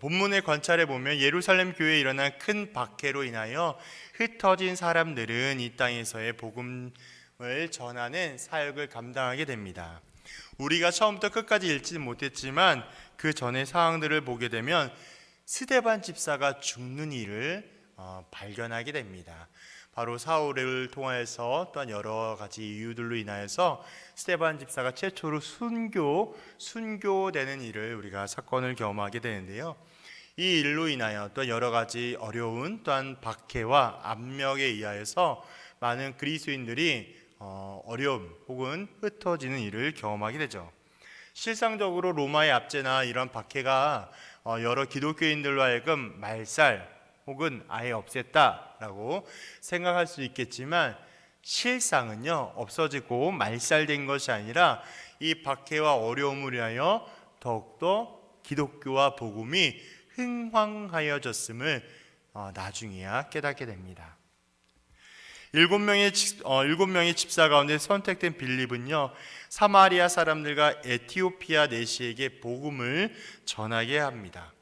본문을 관찰해 보면 예루살렘 교회에 일어난 큰 박해로 인하여 흩어진 사람들은 이 땅에서의 복음을 전하는 사역을 감당하게 됩니다. 우리가 처음부터 끝까지 읽지는 못했지만 그 전의 상황들을 보게 되면 스데반 집사가 죽는 일을 발견하게 됩니다. 바로 사울을 통하여서 또한 여러 가지 이유들로 인하여서 스데반 집사가 최초로 순교되는 일을 우리가 사건을 경험하게 되는데요. 이 일로 인하여 또 여러 가지 어려운 또한 박해와 압력에 의하여서 많은 그리스도인들이 어려움 혹은 흩어지는 일을 경험하게 되죠. 실상적으로 로마의 압제나 이런 박해가 여러 기독교인들로 하여금 말살 혹은 아예 없앴다라고 생각할 수 있겠지만 실상은요, 없어지고 말살된 것이 아니라 이 박해와 어려움을 위하여 더욱더 기독교와 복음이 흥황하여졌음을 나중에야 깨닫게 됩니다. 7명의 집사 가운데 선택된 빌립은요, 사마리아 사람들과 에티오피아 내시에게 복음을 전하게 합니다.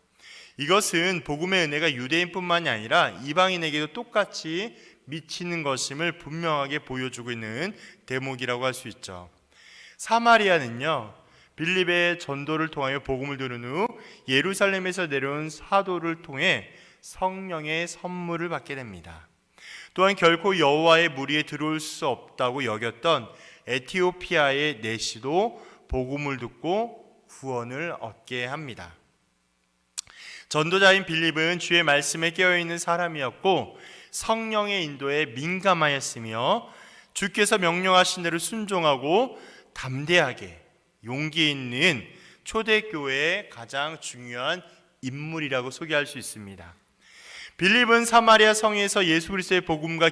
이것은 복음의 은혜가 유대인뿐만이 아니라 이방인에게도 똑같이 미치는 것임을 분명하게 보여주고 있는 대목이라고 할 수 있죠. 사마리아는요, 빌립의 전도를 통하여 복음을 들은 후 예루살렘에서 내려온 사도를 통해 성령의 선물을 받게 됩니다. 또한 결코 여호와의 무리에 들어올 수 없다고 여겼던 에티오피아의 내시도 복음을 듣고 구원을 얻게 합니다. 전도자인 빌립은 주의 말씀에 깨어있는 사람이었고 성령의 인도에 민감하였으며 주께서 명령하신 대로 순종하고 담대하게 용기 있는 초대교회의 가장 중요한 인물이라고 소개할 수 있습니다. 빌립은 사마리아 성에서 예수 그리스도의 복음과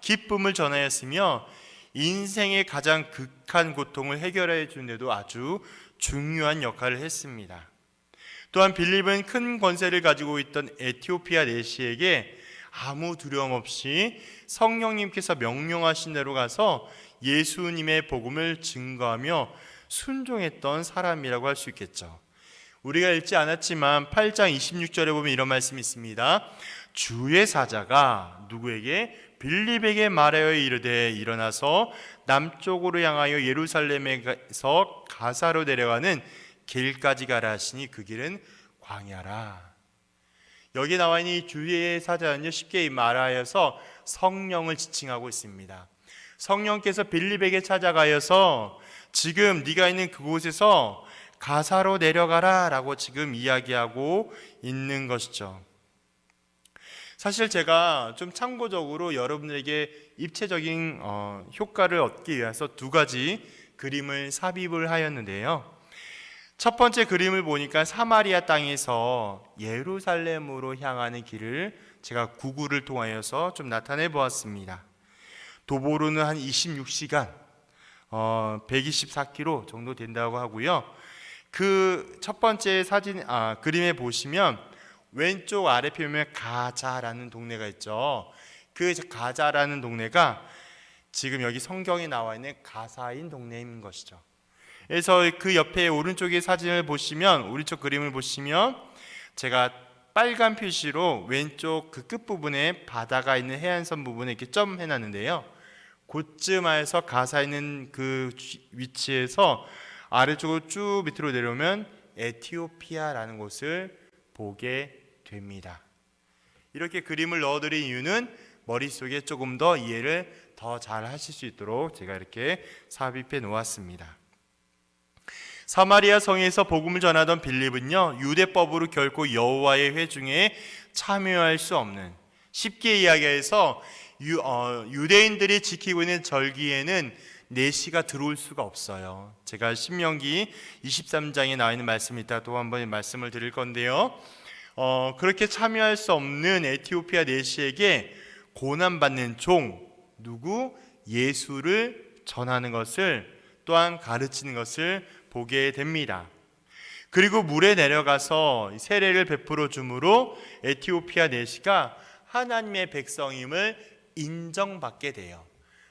기쁨을 전하였으며 인생의 가장 극한 고통을 해결해 주는 데도 아주 중요한 역할을 했습니다. 또한 빌립은 큰 권세를 가지고 있던 에티오피아 내시에게 아무 두려움 없이 성령님께서 명령하신 대로 가서 예수님의 복음을 증거하며 순종했던 사람이라고 할 수 있겠죠. 우리가 읽지 않았지만 8장 26절에 보면 이런 말씀이 있습니다. 주의 사자가 누구에게? 빌립에게 말하여 이르되 일어나서 남쪽으로 향하여 예루살렘에서 가사로 내려가는 길까지 가라 하시니 그 길은 광야라. 여기 나와 있는 이 주의 사자는요, 쉽게 말하여서 성령을 지칭하고 있습니다. 성령께서 빌립에게 찾아가여서 지금 네가 있는 그곳에서 가사로 내려가라 라고 지금 이야기하고 있는 것이죠. 사실 제가 좀 참고적으로 여러분들에게 입체적인 효과를 얻기 위해서 두 가지 그림을 삽입을 하였는데요. 첫 번째 그림을 보니까 사마리아 땅에서 예루살렘으로 향하는 길을 제가 구글을 통하여서 좀 나타내 보았습니다. 도보로는 한 26시간 124km 정도 된다고 하고요. 그 첫 번째 그림에 보시면 왼쪽 아래편에 보면 가자라는 동네가 있죠. 그 가자라는 동네가 지금 여기 성경에 나와 있는 가사인 동네인 것이죠. 그래서 그 옆에 오른쪽의 사진을 보시면, 오른쪽 그림을 보시면 제가 빨간 표시로 왼쪽 그 끝부분에 바다가 있는 해안선 부분에 이렇게 점 해놨는데요. 곧쯤에서 가사 있는 그 위치에서 아래쪽으로 쭉 밑으로 내려오면 에티오피아라는 곳을 보게 됩니다. 이렇게 그림을 넣어드린 이유는 머릿속에 조금 더 이해를 더 잘 하실 수 있도록 제가 이렇게 삽입해 놓았습니다. 사마리아 성에서 복음을 전하던 빌립은요, 유대법으로 결코 여호와의 회중에 참여할 수 없는, 쉽게 이야기해서 유대인들이 지키고 있는 절기에는 내시가 들어올 수가 없어요. 제가 신명기 23장에 나와 있는 말씀이 있다 또 한 번 말씀을 드릴 건데요. 그렇게 참여할 수 없는 에티오피아 내시에게 고난받는 종, 누구? 예수를 전하는 것을, 또한 가르치는 것을 보게 됩니다. 그리고 물에 내려가서 세례를 베풀어 주므로 에티오피아 내시가 하나님의 백성임을 인정받게 돼요.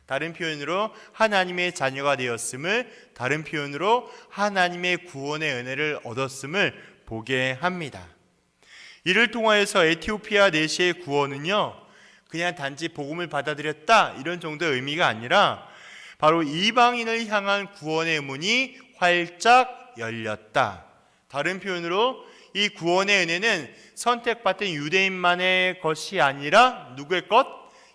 다른 표현으로 하나님의 자녀가 되었음을, 다른 표현으로 하나님의 구원의 은혜를 얻었음을 보게 합니다. 이를 통하여서 에티오피아 내시의 구원은요, 그냥 단지 복음을 받아들였다 이런 정도의 의미가 아니라 바로 이방인을 향한 구원의 문이 활짝 열렸다. 다른 표현으로 이 구원의 은혜는 선택받은 유대인만의 것이 아니라 누구의 것?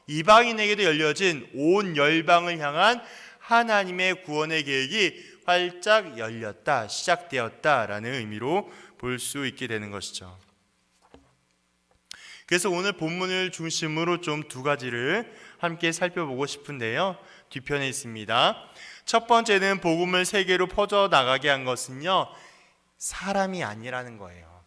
이방인에게도 열려진 온 열방을 향한 하나님의 구원의 계획이 활짝 열렸다, 시작되었다라는 의미로 볼 수 있게 되는 것이죠. 그래서 오늘 본문을 중심으로 좀 두 가지를 함께 살펴보고 싶은데요. 뒤편에 있습니다. 첫 번째는 복음을 세계로 퍼져나가게 한 것은요, 사람이 아니라는 거예요.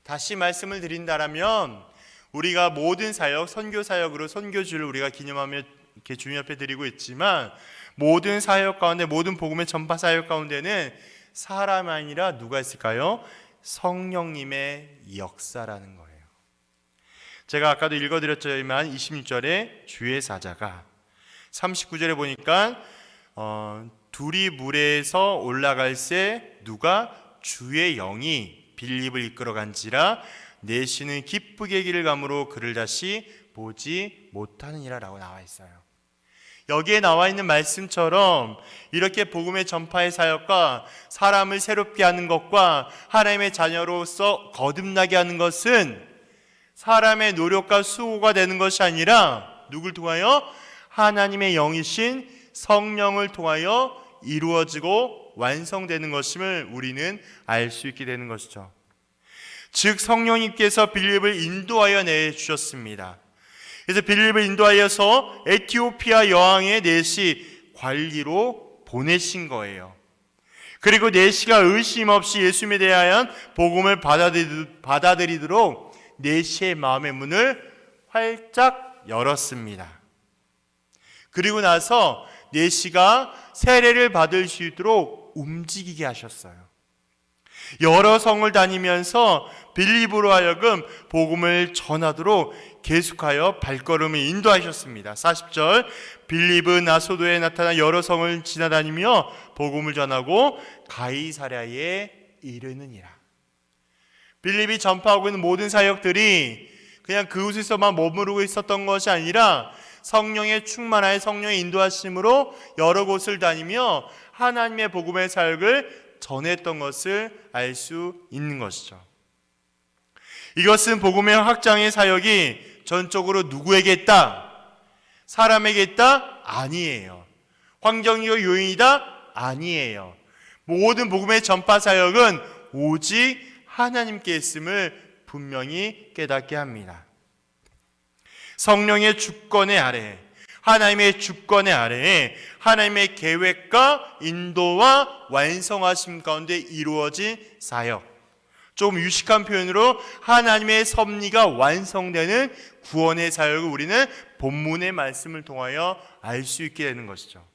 다시 말씀을 드린다면 우리가 모든 사역, 선교 사역으로 선교주를 우리가 기념하며 이렇게 주님 앞에 드리고 있지만 모든 사역 가운데, 모든 복음의 전파 사역 가운데는 사람이 아니라 누가 있을까요? 성령님의 역사라는 거예요. 제가 아까도 읽어드렸지만 26절에 주의 사자가, 39절에 보니까 둘이 물에서 올라갈새 누가 주의 영이 빌립을 이끌어간지라 내시는 기쁘게 길을 감으로 그를 다시 보지 못하느니라 라고 나와 있어요. 여기에 나와 있는 말씀처럼 이렇게 복음의 전파의 사역과 사람을 새롭게 하는 것과 하나님의 자녀로서 거듭나게 하는 것은 사람의 노력과 수고가 되는 것이 아니라 누굴 통하여? 하나님의 영이신 성령을 통하여 이루어지고 완성되는 것임을 우리는 알 수 있게 되는 것이죠. 즉 성령님께서 빌립을 인도하여 내주셨습니다. 그래서 빌립을 인도하여서 에티오피아 여왕의 내시 관리로 보내신 거예요. 그리고 내시가 의심 없이 예수님에 대한 복음을 받아들이도록 내시의 마음의 문을 활짝 열었습니다. 그리고 나서 내시가 세례를 받을 수 있도록 움직이게 하셨어요. 여러 성을 다니면서 빌립으로 하여금 복음을 전하도록 계속하여 발걸음을 인도하셨습니다. 40절, 빌립은 아소도에 나타나 여러 성을 지나다니며 복음을 전하고 가이사랴에 이르느니라. 빌립이 전파하고 있는 모든 사역들이 그냥 그곳에서만 머무르고 있었던 것이 아니라 성령의 충만하여 성령의 인도하심으로 여러 곳을 다니며 하나님의 복음의 사역을 전했던 것을 알 수 있는 것이죠. 이것은 복음의 확장의 사역이 전적으로 누구에게 있다? 사람에게 있다? 아니에요. 환경적 요인이다? 아니에요. 모든 복음의 전파 사역은 오직 하나님께 있음을 분명히 깨닫게 합니다. 성령의 주권의 아래, 하나님의 주권의 아래에 하나님의 계획과 인도와 완성하심 가운데 이루어진 사역, 조금 유식한 표현으로 하나님의 섭리가 완성되는 구원의 사역을 우리는 본문의 말씀을 통하여 알 수 있게 되는 것이죠.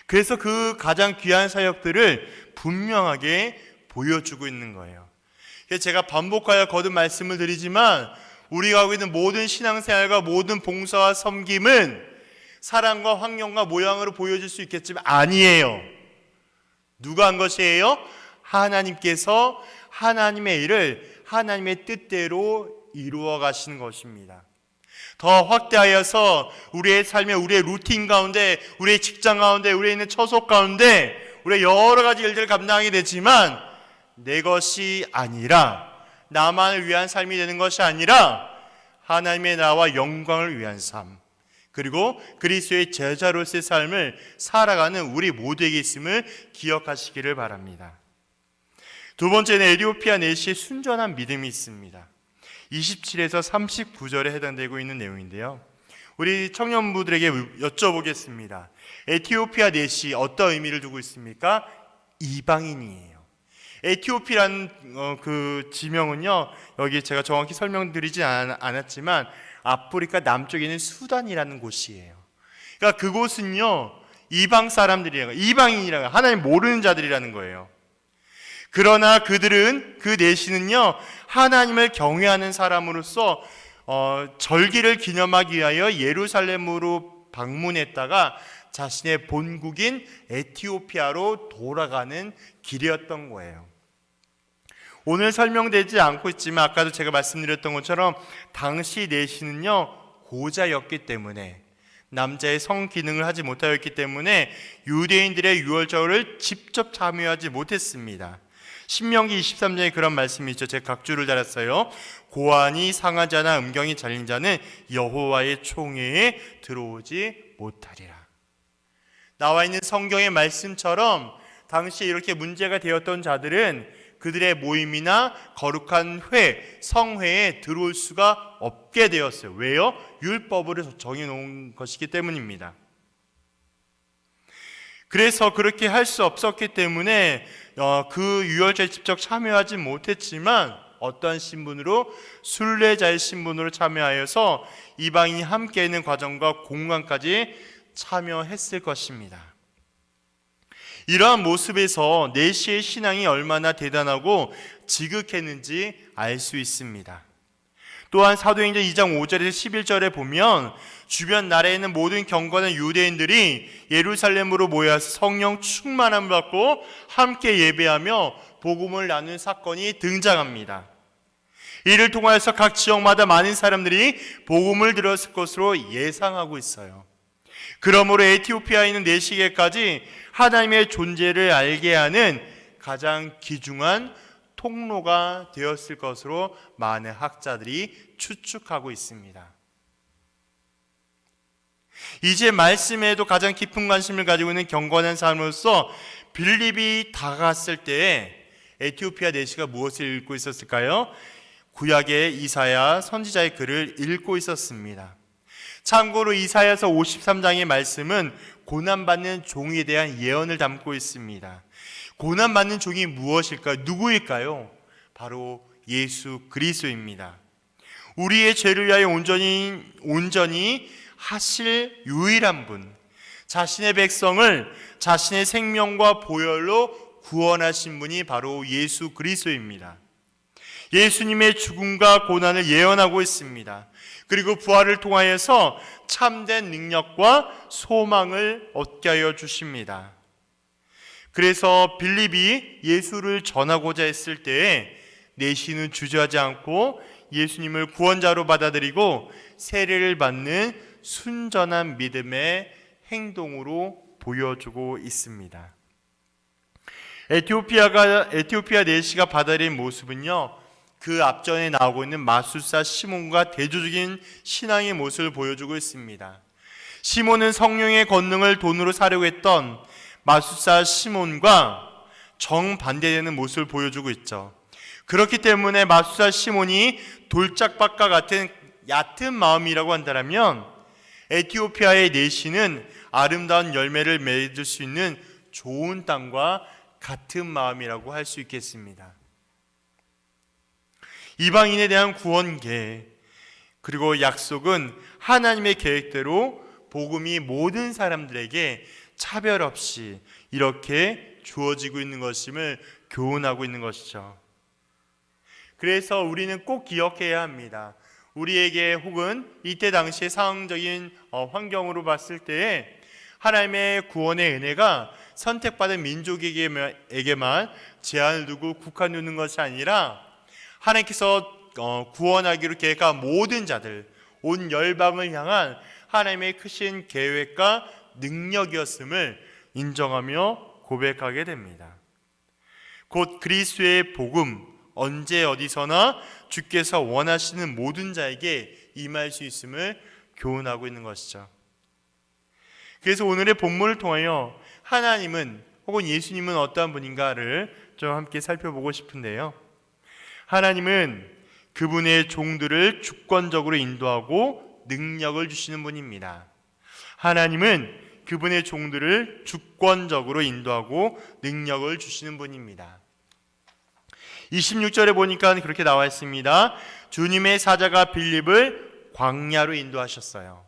그래서 그 가장 귀한 사역들을 분명하게 보여주고 있는 거예요. 그래서 제가 반복하여 거듭 말씀을 드리지만 우리가 하고 있는 모든 신앙생활과 모든 봉사와 섬김은 사랑과 환경과 모양으로 보여질 수 있겠지만 아니에요. 누가 한 것이에요? 하나님께서 하나님의 일을 하나님의 뜻대로 이루어 가시는 것입니다. 더 확대하여서 우리의 삶의 우리의 루틴 가운데, 우리의 직장 가운데, 우리의 있는 처속 가운데 우리의 여러 가지 일들을 감당하게 되지만 내 것이 아니라, 나만을 위한 삶이 되는 것이 아니라 하나님의 나와 영광을 위한 삶, 그리고 그리스도의 제자로서의 삶을 살아가는 우리 모두에게 있음을 기억하시기를 바랍니다. 두 번째는 에티오피아 내시의 순전한 믿음이 있습니다. 27에서 39절에 해당되고 있는 내용인데요. 우리 청년부들에게 여쭤보겠습니다. 에티오피아 내시 어떤 의미를 두고 있습니까? 이방인이에요. 에티오피라는 그 지명은요, 여기 제가 정확히 설명드리지 않았지만 아프리카 남쪽에 있는 수단이라는 곳이에요. 그러니까 그곳은요 이방 사람들이라는 거예요. 이방인이라는, 하나님 모르는 자들이라는 거예요. 그러나 그들은, 그 내시는요 하나님을 경외하는 사람으로서 절기를 기념하기 위하여 예루살렘으로 방문했다가 자신의 본국인 에티오피아로 돌아가는 길이었던 거예요. 오늘 설명되지 않고 있지만 아까도 제가 말씀드렸던 것처럼 당시 내시는요 고자였기 때문에, 남자의 성 기능을 하지 못하였기 때문에 유대인들의 유월절을 직접 참여하지 못했습니다. 신명기 23장에 그런 말씀이 있죠. 제가 각주를 달았어요. 고환이 상한 자나 음경이 잘린 자는 여호와의 총회에 들어오지 못하리라. 나와 있는 성경의 말씀처럼 당시에 이렇게 문제가 되었던 자들은 그들의 모임이나 거룩한 회, 성회에 들어올 수가 없게 되었어요. 왜요? 율법으로 정해놓은 것이기 때문입니다. 그래서 그렇게 할 수 없었기 때문에 그 유월절에 직접 참여하지 못했지만 어떠한 신분으로? 순례자의 신분으로 참여하여서 이방인이 함께 있는 과정과 공간까지 참여했을 것입니다. 이러한 모습에서 내시의 신앙이 얼마나 대단하고 지극했는지 알 수 있습니다. 또한 사도행전 2장 5절에서 11절에 보면 주변 나라에 있는 모든 경건한 유대인들이 예루살렘으로 모여서 성령 충만함을 받고 함께 예배하며 복음을 나누는 사건이 등장합니다. 이를 통하여서 각 지역마다 많은 사람들이 복음을 들었을 것으로 예상하고 있어요. 그러므로 에티오피아에 있는 내시계까지 하나님의 존재를 알게 하는 가장 귀중한 통로가 되었을 것으로 많은 학자들이 추측하고 있습니다. 이제 말씀에도 가장 깊은 관심을 가지고 있는 경건한 사람으로서 빌립이 다가갔을 때에 에티오피아 내시가 무엇을 읽고 있었을까요? 구약의 이사야 선지자의 글을 읽고 있었습니다. 참고로 이사야서 53장의 말씀은 고난받는 종에 대한 예언을 담고 있습니다. 고난받는 종이 무엇일까요? 누구일까요? 바로 예수 그리스도입니다. 우리의 죄를 위하여 온전히 하실 유일한 분, 자신의 백성을 자신의 생명과 보혈로 구원하신 분이 바로 예수 그리스도입니다. 예수님의 죽음과 고난을 예언하고 있습니다. 그리고 부활을 통하여서 참된 능력과 소망을 얻게 하여 주십니다. 그래서 빌립이 예수를 전하고자 했을 때에 내시는 주저하지 않고 예수님을 구원자로 받아들이고 세례를 받는 순전한 믿음의 행동으로 보여주고 있습니다. 에티오피아 내시가 받아들인 모습은요, 그 앞전에 나오고 있는 마술사 시몬과 대조적인 신앙의 모습을 보여주고 있습니다. 시몬은 성령의 권능을 돈으로 사려고 했던 마술사 시몬과 정반대되는 모습을 보여주고 있죠. 그렇기 때문에 마술사 시몬이 돌짝밭과 같은 얕은 마음이라고 한다면 에티오피아의 내시는 아름다운 열매를 맺을 수 있는 좋은 땅과 같은 마음이라고 할 수 있겠습니다. 이방인에 대한 구원 계획 그리고 약속은 하나님의 계획대로 복음이 모든 사람들에게 차별 없이 이렇게 주어지고 있는 것임을 교훈하고 있는 것이죠. 그래서 우리는 꼭 기억해야 합니다. 우리에게 혹은 이때 당시의 상황적인 환경으로 봤을 때에 하나님의 구원의 은혜가 선택받은 민족에게만 제한을 두고 국한 두는 것이 아니라 하나님께서 구원하기로 계획한 모든 자들, 온 열방을 향한 하나님의 크신 계획과 능력이었음을 인정하며 고백하게 됩니다. 곧 그리스도의 복음, 언제 어디서나 주께서 원하시는 모든 자에게 임할 수 있음을 교훈하고 있는 것이죠. 그래서 오늘의 본문을 통하여 하나님은 혹은 예수님은 어떠한 분인가를 좀 함께 살펴보고 싶은데요. 하나님은 그분의 종들을 주권적으로 인도하고 능력을 주시는 분입니다. 하나님은 그분의 종들을 주권적으로 인도하고 능력을 주시는 분입니다. 26절에 보니까 그렇게 나와 있습니다. 주님의 사자가 빌립을 광야로 인도하셨어요.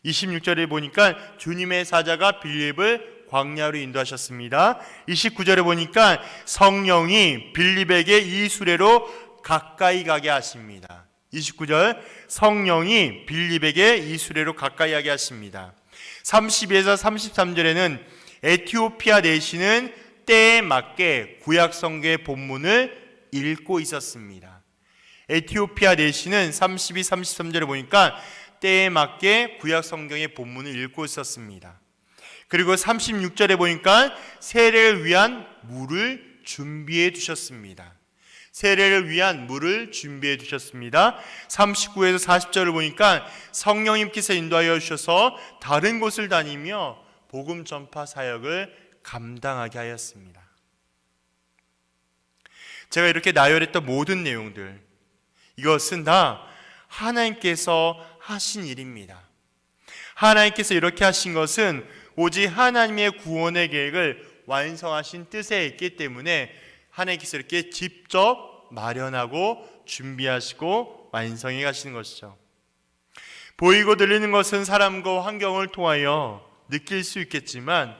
26절에 보니까 주님의 사자가 빌립을 광야로 인도하셨습니다. 29절에 보니까 성령이 빌립에게 이 수레로 가까이 가게 하십니다. 29절 성령이 빌립에게 이 수레로 가까이 가게 하십니다. 32에서 33절에는 에티오피아 내시는 때에 맞게 구약 성경의 본문을 읽고 있었습니다. 에티오피아 내시는 32, 33절에 보니까 때에 맞게 구약 성경의 본문을 읽고 있었습니다. 그리고 36절에 보니까 세례를 위한 물을 준비해 두셨습니다. 세례를 위한 물을 준비해 두셨습니다. 39에서 40절을 보니까 성령님께서 인도하여 주셔서 다른 곳을 다니며 복음 전파 사역을 감당하게 하였습니다. 제가 이렇게 나열했던 모든 내용들, 이것은 다 하나님께서 하신 일입니다. 하나님께서 이렇게 하신 것은 오직 하나님의 구원의 계획을 완성하신 뜻에 있기 때문에 하나님께서 이렇게 직접 마련하고 준비하시고 완성해 가시는 것이죠. 보이고 들리는 것은 사람과 환경을 통하여 느낄 수 있겠지만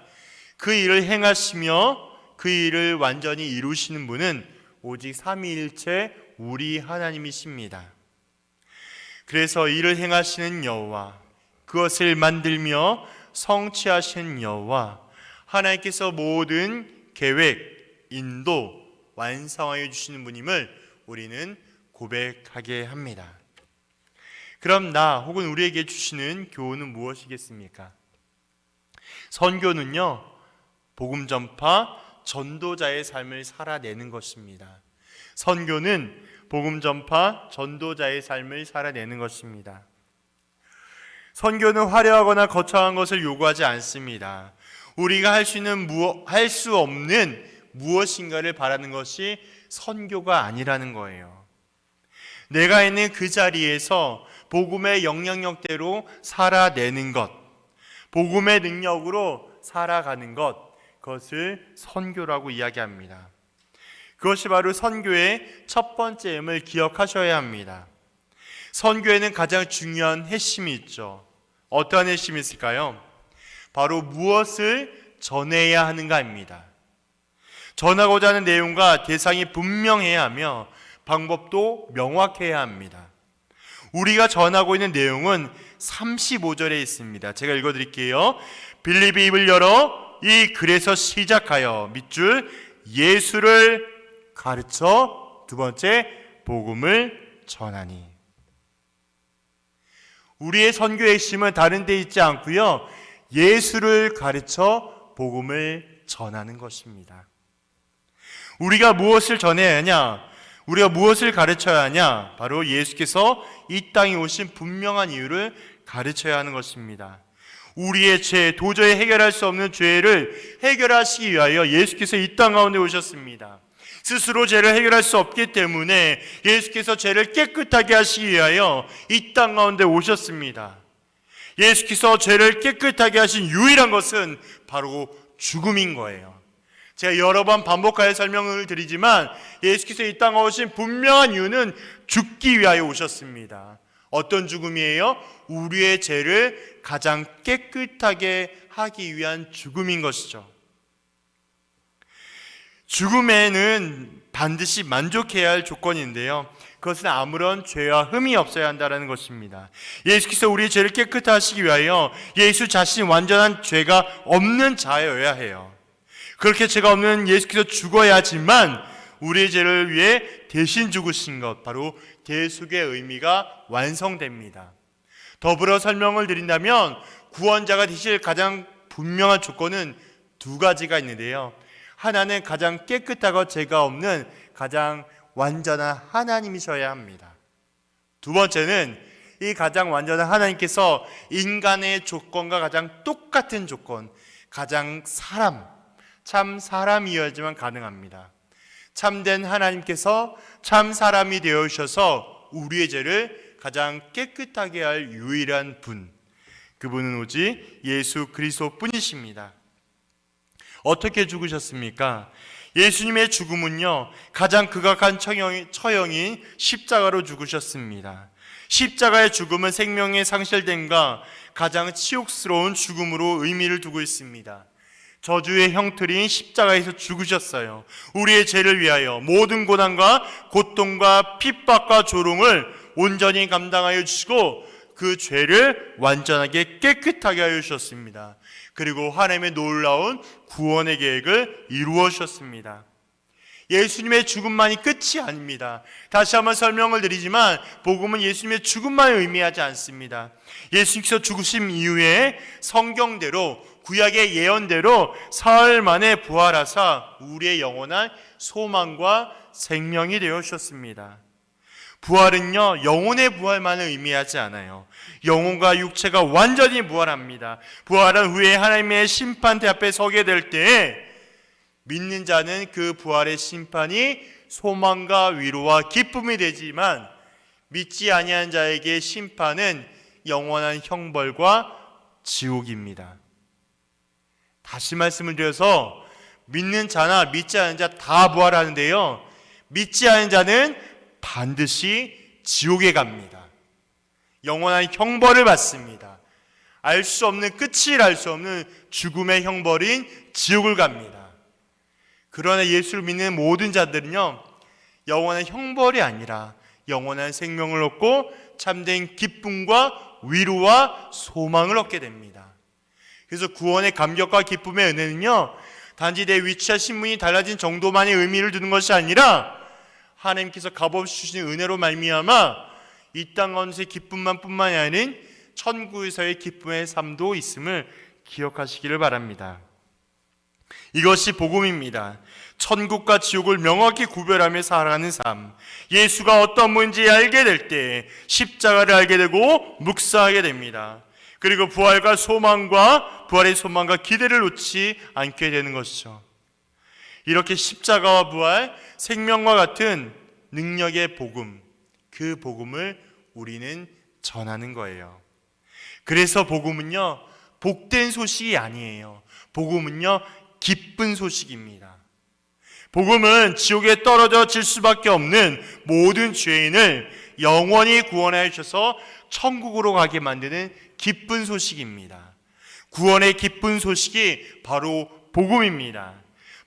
그 일을 행하시며 그 일을 완전히 이루시는 분은 오직 삼위일체 우리 하나님이십니다. 그래서 이를 행하시는 여호와, 그것을 만들며 성취하시는 여호와, 하나님께서 모든 계획, 인도, 완성하여 주시는 분임을 우리는 고백하게 합니다. 그럼 나 혹은 우리에게 주시는 교훈은 무엇이겠습니까? 선교는요, 복음 전파, 전도자의 삶을 살아내는 것입니다. 선교는 복음 전파, 전도자의 삶을 살아내는 것입니다. 선교는 화려하거나 거창한 것을 요구하지 않습니다. 우리가 할 수 없는 무엇인가를 바라는 것이 선교가 아니라는 거예요. 내가 있는 그 자리에서 복음의 영향력대로 살아내는 것, 복음의 능력으로 살아가는 것, 그것을 선교라고 이야기합니다. 그것이 바로 선교의 첫 번째임을 기억하셔야 합니다. 선교에는 가장 중요한 핵심이 있죠. 어떠한 핵심이 있을까요? 바로 무엇을 전해야 하는가입니다. 전하고자 하는 내용과 대상이 분명해야 하며 방법도 명확해야 합니다. 우리가 전하고 있는 내용은 35절에 있습니다. 제가 읽어드릴게요. 빌립이 입을 열어 이 글에서 시작하여 밑줄 예수를 가르쳐, 두 번째 복음을 전하니. 우리의 선교의 핵심은 다른 데 있지 않고요, 예수를 가르쳐 복음을 전하는 것입니다. 우리가 무엇을 전해야 하냐? 우리가 무엇을 가르쳐야 하냐? 바로 예수께서 이 땅에 오신 분명한 이유를 가르쳐야 하는 것입니다. 우리의 죄, 도저히 해결할 수 없는 죄를 해결하시기 위하여 예수께서 이 땅 가운데 오셨습니다. 스스로 죄를 해결할 수 없기 때문에 예수께서 죄를 깨끗하게 하시기 위하여 이 땅 가운데 오셨습니다. 예수께서 죄를 깨끗하게 하신 유일한 것은 바로 죽음인 거예요. 제가 여러 번 반복하여 설명을 드리지만 예수께서 이 땅에 오신 분명한 이유는 죽기 위하여 오셨습니다. 어떤 죽음이에요? 우리의 죄를 가장 깨끗하게 하기 위한 죽음인 것이죠. 죽음에는 반드시 만족해야 할 조건인데요, 그것은 아무런 죄와 흠이 없어야 한다는 것입니다. 예수께서 우리의 죄를 깨끗하시기 위하여 예수 자신이 완전한 죄가 없는 자여야 해요. 그렇게 죄가 없는 예수께서 죽어야 하지만 우리의 죄를 위해 대신 죽으신 것, 바로 대속의 의미가 완성됩니다. 더불어 설명을 드린다면 구원자가 되실 가장 분명한 조건은 두 가지가 있는데요, 하나는 가장 깨끗하고 죄가 없는 가장 완전한 하나님이셔야 합니다. 두 번째는 이 가장 완전한 하나님께서 인간의 조건과 가장 똑같은 조건, 가장 참 사람이어야지만 가능합니다. 참된 하나님께서 참 사람이 되어 주셔서 우리의 죄를 가장 깨끗하게 할 유일한 분, 그분은 오직 예수 그리스도 뿐이십니다. 어떻게 죽으셨습니까? 예수님의 죽음은요, 가장 극악한 처형인 십자가로 죽으셨습니다. 십자가의 죽음은 생명의 상실됨과 가장 치욕스러운 죽음으로 의미를 두고 있습니다. 저주의 형틀인 십자가에서 죽으셨어요. 우리의 죄를 위하여 모든 고난과 고통과 핍박과 조롱을 온전히 감당하여 주시고 그 죄를 완전하게 깨끗하게 하여 주셨습니다. 그리고 하나님의 놀라운 구원의 계획을 이루어 주셨습니다. 예수님의 죽음만이 끝이 아닙니다. 다시 한번 설명을 드리지만 복음은 예수님의 죽음만을 의미하지 않습니다. 예수님께서 죽으심 이후에 성경대로, 구약의 예언대로 사흘 만에 부활하사 우리의 영원한 소망과 생명이 되어 주셨습니다. 부활은요, 영혼의 부활만을 의미하지 않아요. 영혼과 육체가 완전히 부활합니다. 부활한 후에 하나님의 심판대 앞에 서게 될 때에 믿는 자는 그 부활의 심판이 소망과 위로와 기쁨이 되지만 믿지 아니한 자에게 심판은 영원한 형벌과 지옥입니다. 다시 말씀을 드려서 믿는 자나 믿지 않은 자 다 부활하는데요, 믿지 않은 자는 반드시 지옥에 갑니다. 영원한 형벌을 받습니다. 알 수 없는, 끝을 알 수 없는 죽음의 형벌인 지옥을 갑니다. 그러나 예수를 믿는 모든 자들은요, 영원한 형벌이 아니라 영원한 생명을 얻고 참된 기쁨과 위로와 소망을 얻게 됩니다. 그래서 구원의 감격과 기쁨의 은혜는요, 단지 내 위치와 신분이 달라진 정도만의 의미를 두는 것이 아니라 하나님께서 값없이 주신 은혜로 말미암아 이 땅 가운데서의 기쁨만 뿐만이 아닌 천국에서의 기쁨의 삶도 있음을 기억하시기를 바랍니다. 이것이 복음입니다. 천국과 지옥을 명확히 구별하며 살아가는 삶. 예수가 어떤 분인지 알게 될 때 십자가를 알게 되고 묵상하게 됩니다. 그리고 부활의 소망과 기대를 놓지 않게 되는 것이죠. 이렇게 십자가와 부활, 생명과 같은 능력의 복음, 그 복음을 우리는 전하는 거예요. 그래서 복음은요, 복된 소식이 아니에요. 복음은요, 기쁜 소식입니다. 복음은 지옥에 떨어질 수밖에 없는 모든 죄인을 영원히 구원하여 주셔서 천국으로 가게 만드는 기쁜 소식입니다. 구원의 기쁜 소식이 바로 복음입니다.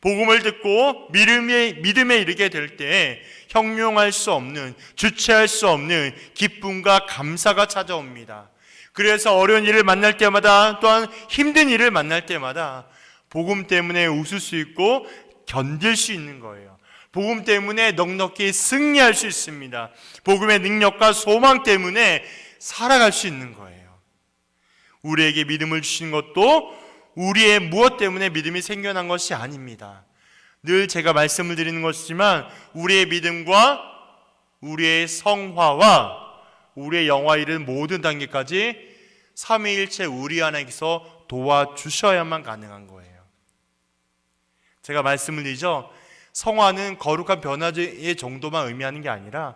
복음을 듣고 믿음에 이르게 될 때 형용할 수 없는, 주체할 수 없는 기쁨과 감사가 찾아옵니다. 그래서 어려운 일을 만날 때마다, 또한 힘든 일을 만날 때마다 복음 때문에 웃을 수 있고 견딜 수 있는 거예요. 복음 때문에 넉넉히 승리할 수 있습니다. 복음의 능력과 소망 때문에 살아갈 수 있는 거예요. 우리에게 믿음을 주신 것도 우리의 무엇 때문에 믿음이 생겨난 것이 아닙니다. 늘 제가 말씀을 드리는 것이지만 우리의 믿음과 우리의 성화와 우리의 영화에 이르는 모든 단계까지 삼위일체 우리 하나님께서 도와주셔야만 가능한 거예요. 제가 말씀을 드리죠. 성화는 거룩한 변화의 정도만 의미하는 게 아니라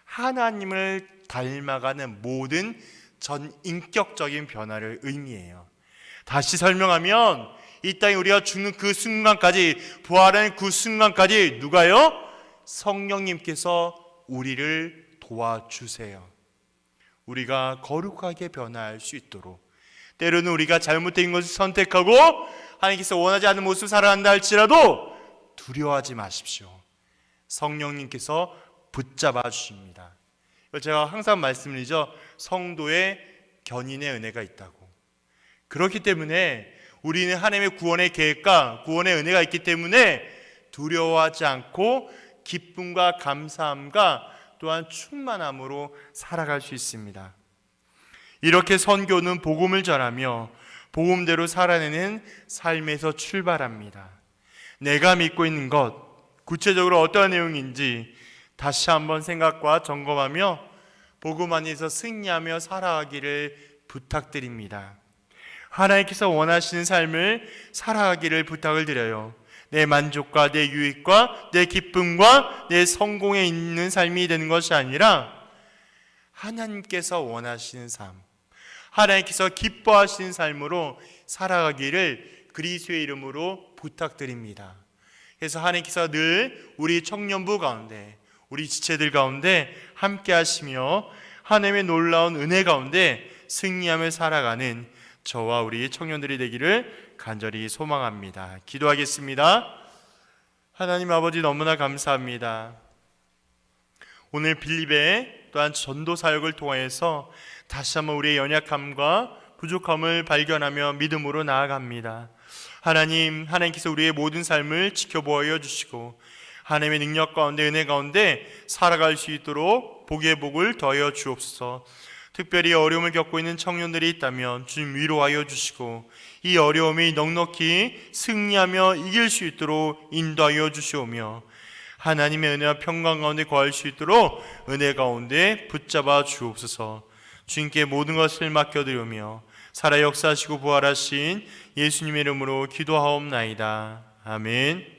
하나님을 닮아가는 모든 전 인격적인 변화를 의미해요. 다시 설명하면 이 땅에 우리가 죽는 그 순간까지, 부활하는 그 순간까지 누가요? 성령님께서 우리를 도와주세요. 우리가 거룩하게 변화할 수 있도록. 때로는 우리가 잘못된 것을 선택하고 하나님께서 원하지 않는 모습을 살아간다 할지라도 두려워하지 마십시오. 성령님께서 붙잡아 주십니다. 제가 항상 말씀드리죠. 성도의 견인의 은혜가 있다고. 그렇기 때문에 우리는 하나님의 구원의 계획과 구원의 은혜가 있기 때문에 두려워하지 않고 기쁨과 감사함과 또한 충만함으로 살아갈 수 있습니다. 이렇게 선교는 복음을 전하며 복음대로 살아내는 삶에서 출발합니다. 내가 믿고 있는 것, 구체적으로 어떠한 내용인지 다시 한번 생각과 점검하며 복음 안에서 승리하며 살아가기를 부탁드립니다. 하나님께서 원하시는 삶을 살아가기를 부탁을 드려요. 내 만족과 내 유익과 내 기쁨과 내 성공에 있는 삶이 되는 것이 아니라 하나님께서 원하시는 삶, 하나님께서 기뻐하시는 삶으로 살아가기를 그리스도의 이름으로 부탁드립니다. 그래서 하나님께서 늘 우리 청년부 가운데, 우리 지체들 가운데 함께 하시며 하나님의 놀라운 은혜 가운데 승리하며 살아가는 저와 우리 청년들이 되기를 간절히 소망합니다. 기도하겠습니다. 하나님 아버지, 너무나 감사합니다. 오늘 빌립의 또한 전도 사역을 통해서 다시 한번 우리의 연약함과 부족함을 발견하며 믿음으로 나아갑니다. 하나님께서 우리의 모든 삶을 지켜보아 주시고 하나님의 능력 가운데 은혜 가운데 살아갈 수 있도록 복의 복을 더하여 주옵소서. 특별히 어려움을 겪고 있는 청년들이 있다면 주님 위로하여 주시고 이 어려움이 넉넉히 승리하며 이길 수 있도록 인도하여 주시오며 하나님의 은혜와 평강 가운데 거할 수 있도록 은혜 가운데 붙잡아 주옵소서. 주님께 모든 것을 맡겨드리며 살아 역사하시고 부활하신 예수님의 이름으로 기도하옵나이다. 아멘.